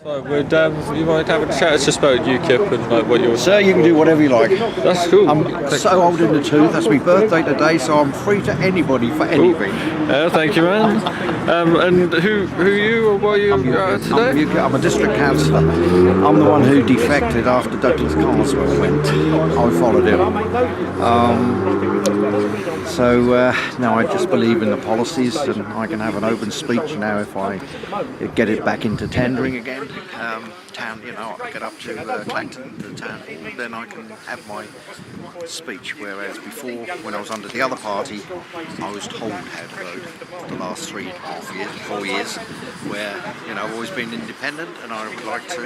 So would you mind having a chat? It's just about UKIP and like what you're. Sir, you can do whatever you like. That's cool. I'm so old in the tooth. That's my birthday today, so I'm free to anybody for anything. Thank you, man. And who are you or what are you today? I'm a district councillor. I'm the one who defected after Douglas Carswell went. I followed him. So now I just believe in the policies, and I can have an open speech now if I get it back into tendering again. Town, I get up to Clacton, the town hall, then I can have my speech. Whereas before, when I was under the other party, I was told how to vote for the last 3.5 years, 4 years, where I've always been independent, and I would like to,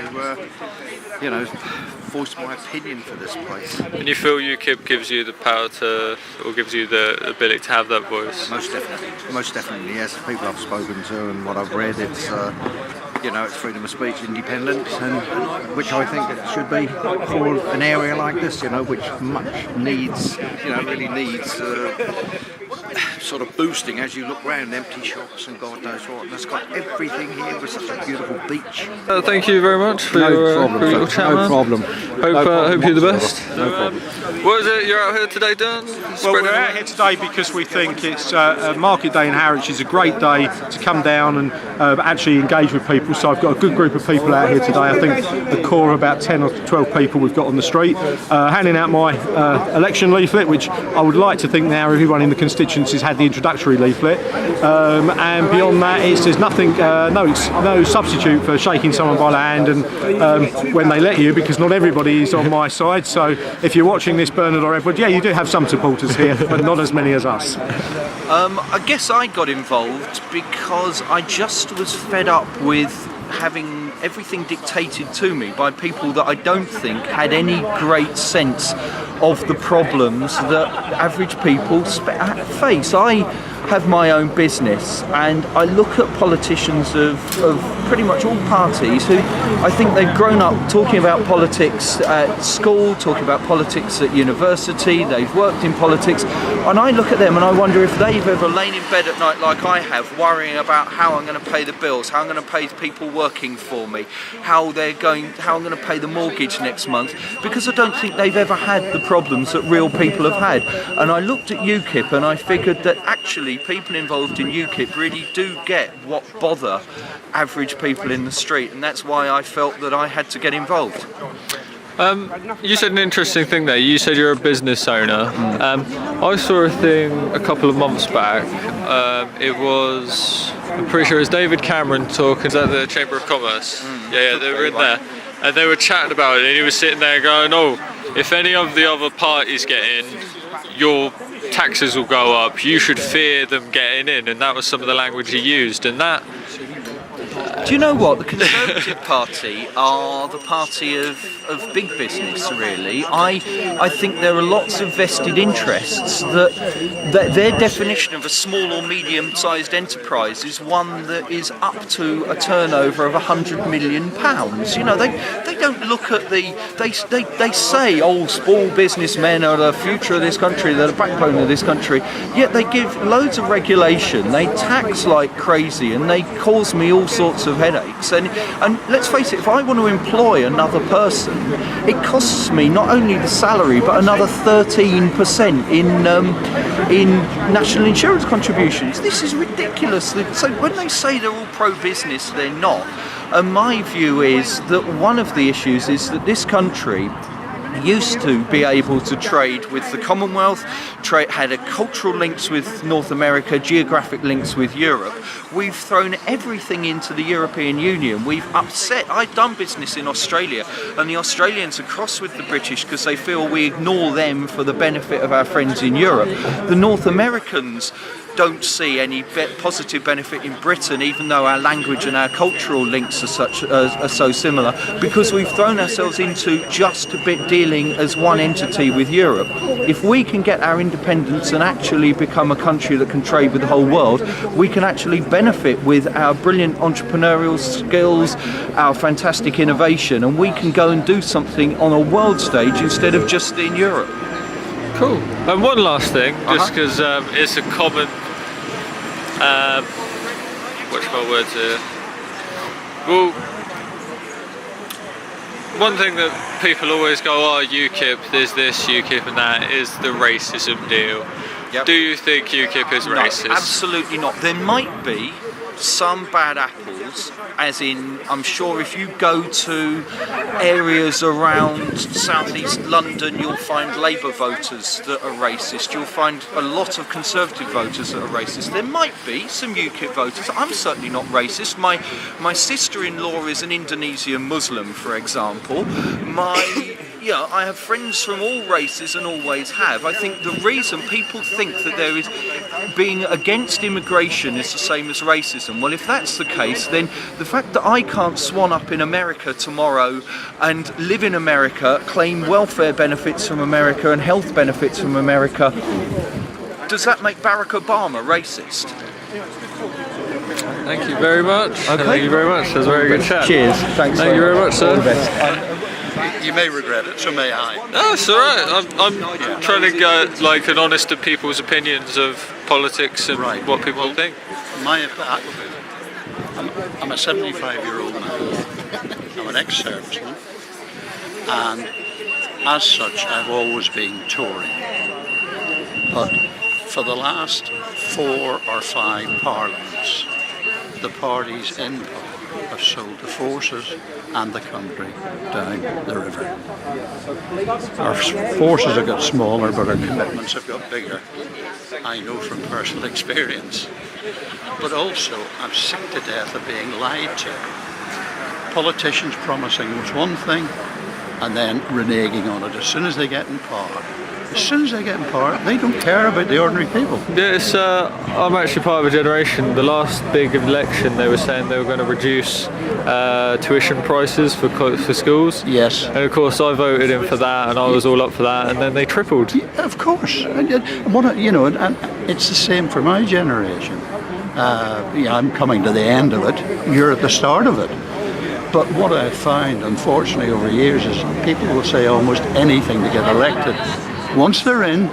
voice my opinion for this place. And you feel UKIP gives you the power to, or gives you the ability to have that voice? Most definitely, yes. The people I've spoken to and what I've read, it's it's freedom of speech, independent, and which I think it should be for an area like this, which much needs, really needs sort of boosting as you look round, empty shops and God knows what. And it's got everything here with such a beautiful beach. Thank you very much for your chat. No problem. Hope you're the best. No problem. What is it you're out here today doing? Well, we're out here today because we think it's a market day in Harwich is a great day to come down and actually engage with people. So I've got a good group of people out here today. I think the core of about 10 or 12 people we've got on the street, handing out my election leaflet, which I would like to think now everyone in the constituencies had the introductory leaflet. And beyond that, there's nothing, no substitute for shaking someone by the hand and when they let you, because not everybody is on my side. So if you're watching this, Bernard or Edward, yeah, you do have some supporters here, but not as many as us. I guess I got involved because I just was fed up with having everything dictated to me by people that I don't think had any great sense of the problems that average people face. I have my own business, and I look at politicians of pretty much all parties who I think they've grown up talking about politics at school, talking about politics at university, they've worked in politics, and I look at them and I wonder if they've ever lain in bed at night like I have, worrying about how I'm going to pay the bills, how I'm going to pay the people working for me, how I'm going to pay the mortgage next month, because I don't think they've ever had the problems that real people have had. And I looked at UKIP and I figured that actually people involved in UKIP really do get what bother average people in the street, and that's why I felt that I had to get involved. You said an interesting thing there. You said you're a business owner. I saw a thing a couple of months back. I'm pretty sure it was David Cameron talking at the Chamber of Commerce. Yeah, they were in there. And they were chatting about it, and he was sitting there going, if any of the other parties get in, your taxes will go up, you should fear them getting in, and that was some of the language he used, and that... Do you know what? The Conservative Party are the party of big business, really. I think there are lots of vested interests that their definition of a small or medium-sized enterprise is one that is up to a turnover of £100 million. They don't look at they say, small businessmen are the future of this country, they're the backbone of this country, yet they give loads of regulation, they tax like crazy, and they cause me all sorts of headaches. And let's face it, if I want to employ another person, it costs me not only the salary but another 13% in national insurance contributions. This is ridiculous. So when they say they're all pro-business, they're not. And my view is that one of the issues is that this country used to be able to trade with the Commonwealth, had a cultural links with North America, geographic links with Europe. We've thrown everything into the European Union. We've upset. I've done business in Australia, and the Australians are cross with the British because they feel we ignore them for the benefit of our friends in Europe. The North Americans don't see any positive benefit in Britain, even though our language and our cultural links are so similar, because we've thrown ourselves into just a bit dealing as one entity with Europe. If we can get our independence and actually become a country that can trade with the whole world, we can actually benefit with our brilliant entrepreneurial skills, our fantastic innovation, and we can go and do something on a world stage instead of just in Europe. Cool. And one last thing, just because it's a common, what's my words here? Well, one thing that people always go, oh, UKIP, there's this, UKIP and that, is the racism deal. Yep. Do you think UKIP is racist? No, absolutely not. There might be some bad apples, as in, I'm sure if you go to areas around southeast London, you'll find Labour voters that are racist. You'll find a lot of Conservative voters that are racist. There might be some UKIP voters. I'm certainly not racist. My sister-in-law is an Indonesian Muslim, for example. I have friends from all races and always have. I think the reason people think that there is being against immigration is the same as racism. Well, if that's the case, then the fact that I can't swan up in America tomorrow and live in America, claim welfare benefits from America and health benefits from America, does that make Barack Obama racist? Thank you very much. Okay. Thank you very much. That was a very good chat. Cheers. Thanks. Thank you very much, sir. All the best. You may regret it, so may I. No, it's alright. I'm trying to get like an honest of people's opinions of politics and Right. what people think. I'm a 75-year-old man. I'm an ex-serviceman, and as such, I've always been Tory. But for the last 4 or 5 parliaments, the parties in power have sold the forces and the country down the river. Our forces have got smaller, but our commitments have got bigger. I know from personal experience. But also, I'm sick to death of being lied to. Politicians promising us one thing and then reneging on it as soon as they get in power. As soon as they get in power, they don't care about the ordinary people. Yes, I'm actually part of a generation. The last big election, they were saying they were going to reduce tuition prices for schools. Yes. And of course, I voted in for that, and I was all up for that, and then they tripled. Yeah, of course. And it's the same for my generation. I'm coming to the end of it. You're at the start of it. But what I've found, unfortunately, over years is people will say almost anything to get elected. Once they're in,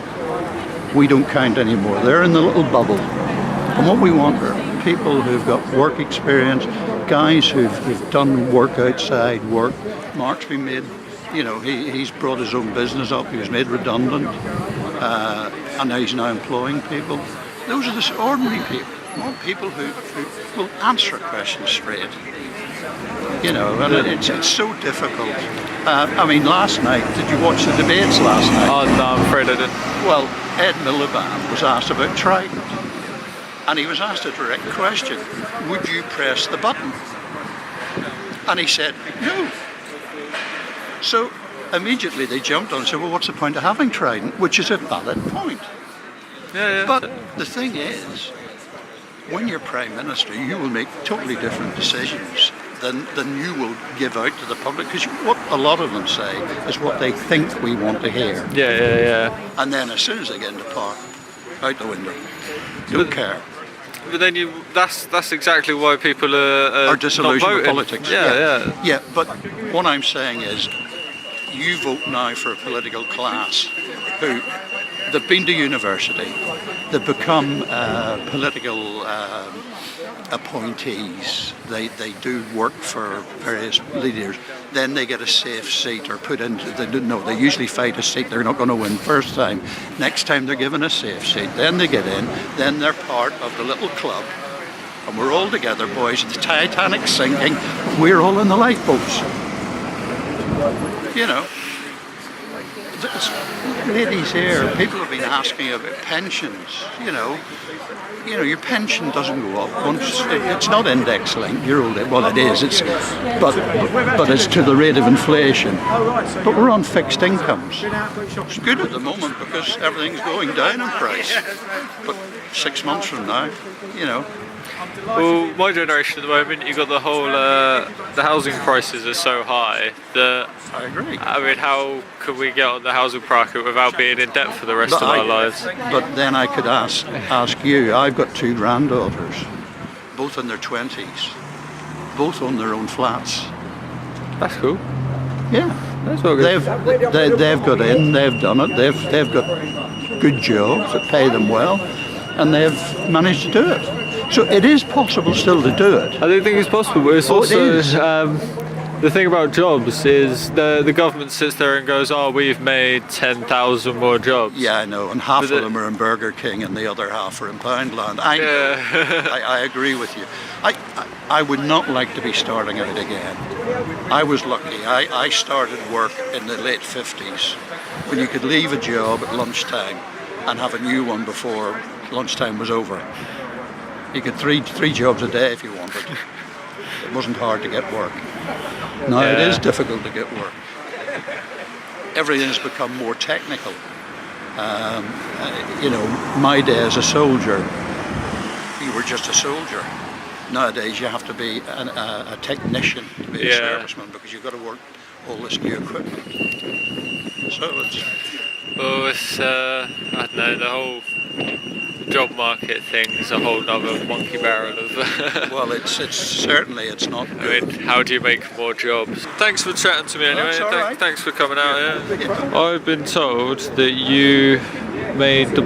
we don't count anymore. They're in the little bubble. And what we want are people who've got work experience, guys who've done work outside work. Mark's been made, he's brought his own business up. He was made redundant. And now he's now employing people. Those are the ordinary people. We want people who will answer a question straight. And it's so difficult. Last night, did you watch the debates last night? Oh no, I'm afraid I didn't. Well, Ed Miliband was asked about Trident, and he was asked a direct question: would you press the button? And he said no. So immediately they jumped on and said, well, what's the point of having Trident? Which is a valid point. Yeah. But the thing is, when you're Prime Minister, you will make totally different decisions than you will give out to the public, because what a lot of them say is what they think we want to hear. Yeah. And then as soon as they get into power, out the window. Don't care. But then that's exactly why people are disillusioned with not voting. politics. Yeah. But what I'm saying is, you vote now for a political class who they've been to university, they've become political appointees, they do work for various leaders, then they get a safe seat or put into, they usually fight a seat they're not going to win first time. Next time they're given a safe seat, then they get in, then they're part of the little club, and we're all together, boys. The Titanic's sinking, we're all in the lifeboats. Ladies here, people have been asking about pensions. Your pension doesn't go up once it's not index linked. It is. But it's to the rate of inflation. But we're on fixed incomes. It's good at the moment because everything's going down in price. But 6 months from now, Well, my generation at the moment, you've got the whole, the housing prices are so high that... I agree. How could we get on the housing market without being in debt for the rest of our lives? But then I could ask you, I've got 2 granddaughters, both in their 20s, both own their own flats. That's cool. Yeah. That's all good. They've got in, they've done it, they've got good jobs that pay them well, and they've managed to do it. So it is possible still to do it. I don't think it's possible, but it's also the thing about jobs is the government sits there and goes, oh, we've made 10,000 more jobs. Yeah, I know, and half of them are in Burger King and the other half are in Poundland. I know. I agree with you. I would not like to be starting out again. I was lucky. I started work in the late 50s when you could leave a job at lunchtime and have a new one before lunchtime was over. You could three jobs a day if you wanted. It wasn't hard to get work. Now it is difficult to get work. Everything has become more technical. You know, my day as a soldier, you were just a soldier. Nowadays you have to be a technician to be a serviceman because you've got to work all this new equipment. So it's... Well, it's, I don't know, the whole job market thing is a whole other monkey barrel of... Well, it's certainly it's not good. I mean, how do you make more jobs? Thanks for chatting to me anyway. That's all right. Thanks for coming out. Yeah. I've been told that you made the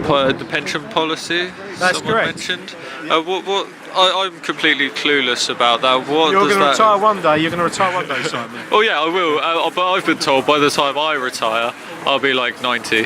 pension policy. That's someone correct. mentioned. What? I'm completely clueless about that. What You're does going to that... retire one day. You're going to retire one day, Simon. Oh yeah, I will. But I've been told by the time I retire, I'll be like 90.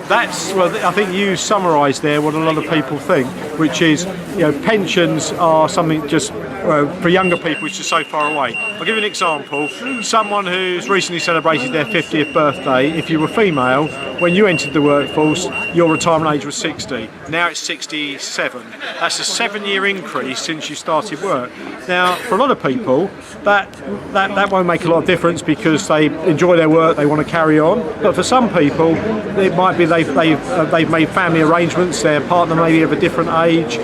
That's, well, I think you summarised there what a lot of people think, which is, you know, pensions are something just for younger people which is so far away. I'll give you an example. Someone who's recently celebrated their 50th birthday, if you were female, when you entered the workforce, your retirement age was 60. Now it's 67. That's a 7-year increase since you started work. Now, for a lot of people, that won't make a lot of difference because they enjoy their work, they want to carry on. But for some people, it might be they've made family arrangements, their partner may be of a different age,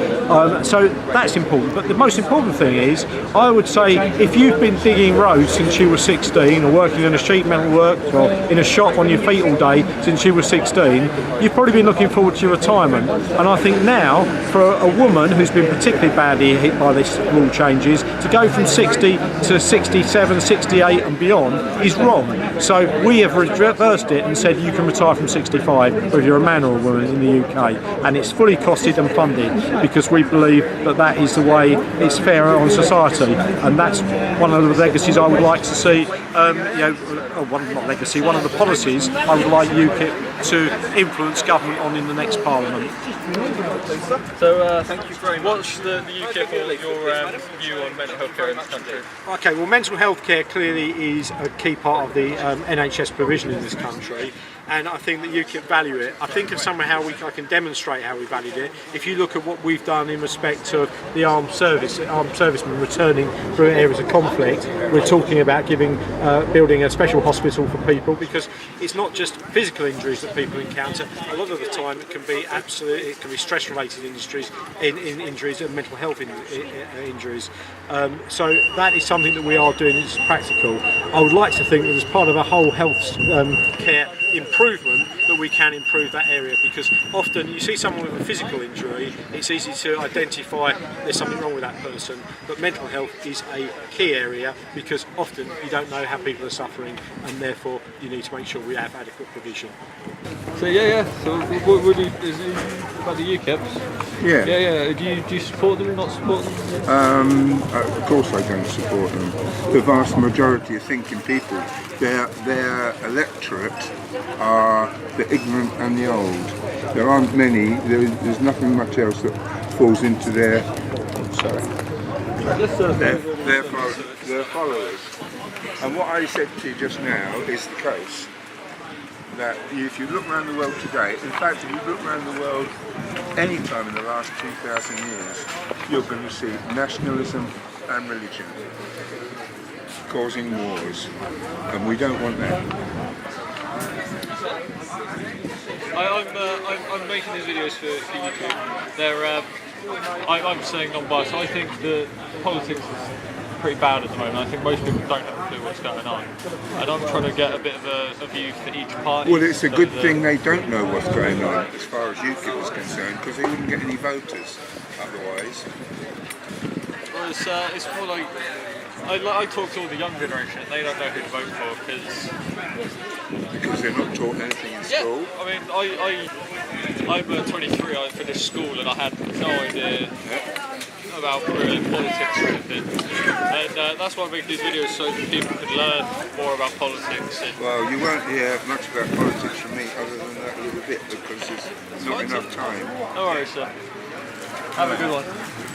so that's important. But the most important thing is, I would say, if you've been digging roads since you were 16, or working in a sheet metal work, or in a shop on your feet all day since you were 16, you've probably been looking forward to your retirement. And I think now, for a woman who's been particularly badly hit by these rule changes, to go from 60 to 67, 68 and beyond is wrong. So we have reversed it and said you can retire from 65, whether you're a man or a woman in the UK, and it's fully costed and funded because we believe that is the way it's fair on society, and that's one of the legacies I would like to see. One of the policies I would like UKIP to influence government on in the next Parliament. So thank you very much. What's the UKIP or your view on mental health care in this country? Okay, well, mental health care clearly is a key part of the NHS provision in this country, and I think that UKIP value it. I think of somewhere how I can demonstrate how we valued it. If you look at what we've done in respect of the armed servicemen returning through areas of conflict, we're talking about building a special hospital for people, because it's not just physical injuries that people encounter. A lot of the time it can be stress-related injuries and mental health injuries. So that is something that we are doing. It's practical. I would like to think that as part of a whole health care improvement that we can improve that area, because often you see someone with a physical injury, it's easy to identify there's something wrong with that person, but mental health is a key area because often you don't know how people are suffering, and therefore you need to make sure we have adequate provision. So so what do you, is it about the UKIPs? Yeah. Do you support them or not support them? Of course I don't support them. The vast majority of thinking people, their electorate are the ignorant and the old. There aren't many, there's nothing much else that falls into their followers. And what I said to you just now is the case. That if you look around the world today, in fact if you look around the world any time in the last 2,000 years, you're going to see nationalism and religion causing wars, and we don't want that. I'm making these videos for YouTube. I'm saying non-biased. I think the politics is pretty bad at the moment. I think most people don't have a clue what's going on, and I'm trying to get a bit of a view for each party. Well, it's a good thing they don't know what's going on as far as UKIP is concerned, because they wouldn't get any voters otherwise. Well, it's more like I talk to all the young generation, and they don't know who to vote for because they're not taught anything in school. I mean, I'm 23. I finished school and I had no idea. about really politics or anything. And that's why I make these videos, so that people can learn more about politics. And Well, you won't hear much about politics from me other than that little bit because there's not enough time. no worries, sir. Have a good one.